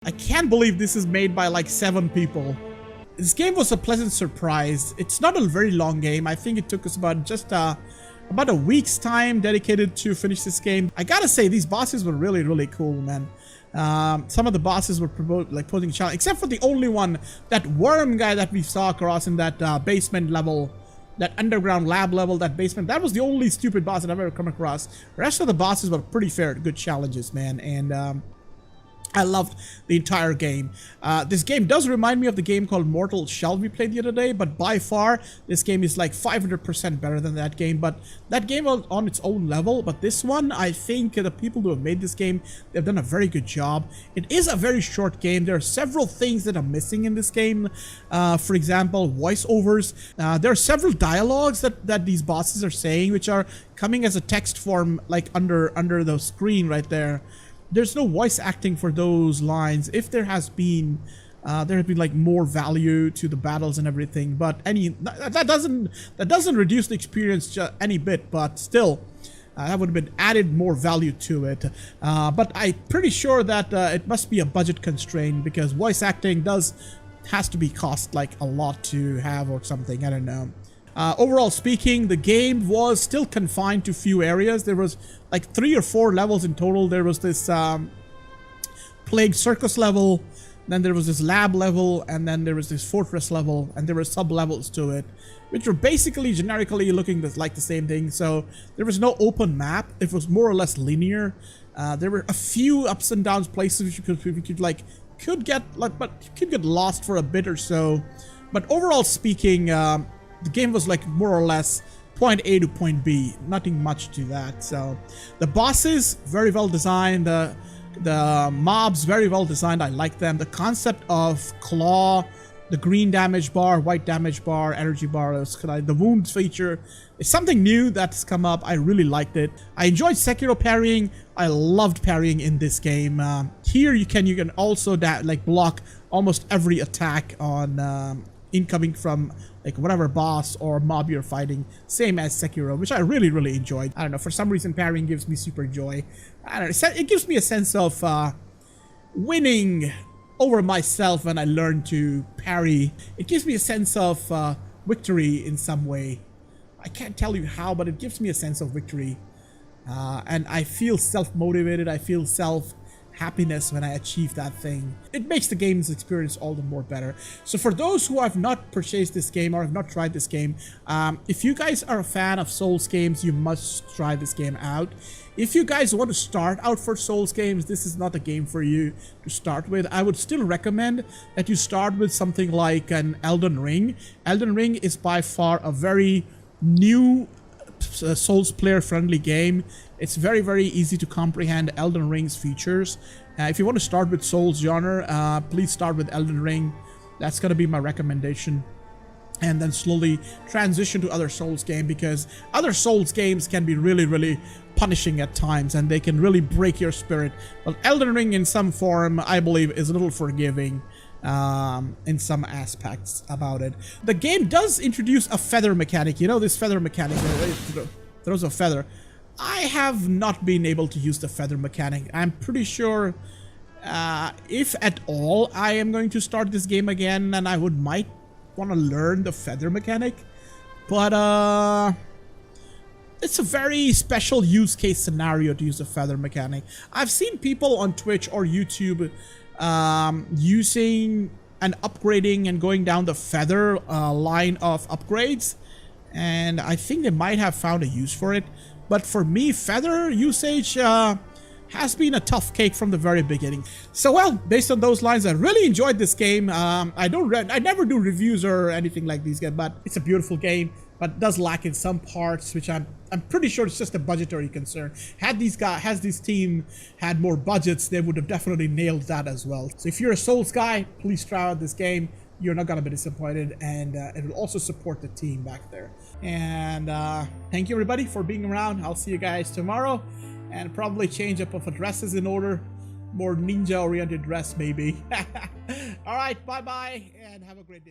I can't believe this is made by like 7 people. This game was a pleasant surprise. It's not a very long game. I think it took us about a week's time dedicated to finish this game. I gotta say, these bosses were really cool, man. Some of the bosses were posing challenge, except for the only one, that worm guy that we saw across in that basement level, that underground lab level, that basement. That was the only stupid boss that I've ever come across. The rest of the bosses were pretty fair, good challenges, man. And I loved the entire game. This game does remind me of the game called Mortal Shell we played the other day, but by far this game is like 500% better than that game. But that game was on its own level, but this one, I think the people who have made this game, they've done a very good job. It is a very short game. There are several things that are missing in this game. For example, voiceovers. There are several dialogues that these bosses are saying, which are coming as a text form, like under the screen right there. There's no voice acting for those lines. If there has been like more value to the battles and everything, but that doesn't reduce the experience any bit. But still, that would have been added more value to it. But I'm pretty sure that it must be a budget constraint, because voice acting has to be cost like a lot to have or something. I don't know. Overall speaking, the game was still confined to few areas. There was like 3 or 4 levels in total. There was this plague circus level, then there was this lab level, and then there was this fortress level, and there were sub levels to it, which were basically generically looking like the same thing. So there was no open map. It was more or less linear. There were a few ups and downs places which could get lost for a bit or so. But overall speaking, the game was like more or less point A to point B, nothing much to that. So the bosses, very well designed. The mobs, very well designed. I like them. The concept of claw, the green damage bar, white damage bar, energy bar, the wounds feature is something new that's come up. I really liked it. I enjoyed Sekiro parrying. I loved parrying in this game. Here you can also block almost every attack on incoming from like whatever boss or mob you're fighting, same as Sekiro, which I really enjoyed. I don't know, for some reason parrying gives me super joy. I don't know, it gives me a sense of winning over myself when I learn to parry. It gives me a sense of victory in some way. I can't tell you how, but it gives me a sense of victory. And I feel self-motivated, I feel happiness when I achieve that thing. It makes the game's experience all the more better. So for those who have not purchased this game or have not tried this game, if you guys are a fan of Souls games, you must try this game out. If you guys want to start out for Souls games, this is not a game for you to start with. I would still recommend that you start with something like an Elden Ring. Elden Ring is by far a very new Souls player friendly game. It's very easy to comprehend Elden Ring's features. If you want to start with Souls genre, please start with Elden Ring. That's going to be my recommendation. And then slowly transition to other Souls games, because other Souls games can be really punishing at times, and they can really break your spirit. But Elden Ring in some form, I believe, is a little forgiving in some aspects about it. The game does introduce a feather mechanic. You know, this feather mechanic, it throws a feather. I have not been able to use the feather mechanic. I'm pretty sure, if at all, I am going to start this game again, and I might want to learn the feather mechanic. But it's a very special use case scenario to use the feather mechanic. I've seen people on Twitch or YouTube using and upgrading and going down the feather line of upgrades, and I think they might have found a use for it. But for me, feather usage has been a tough cake from the very beginning. So well, based on those lines, I really enjoyed this game. I never do reviews or anything like these games, but it's a beautiful game, but does lack in some parts, which I'm pretty sure it's just a budgetary concern. Had this team had more budgets, they would have definitely nailed that as well. So if you're a Souls guy, please try out this game. You're not gonna be disappointed, and it will also support the team back there. And thank you everybody for being around. I'll see you guys tomorrow, and probably change up of dresses in order, more ninja oriented dress maybe. All right, bye and have a great day.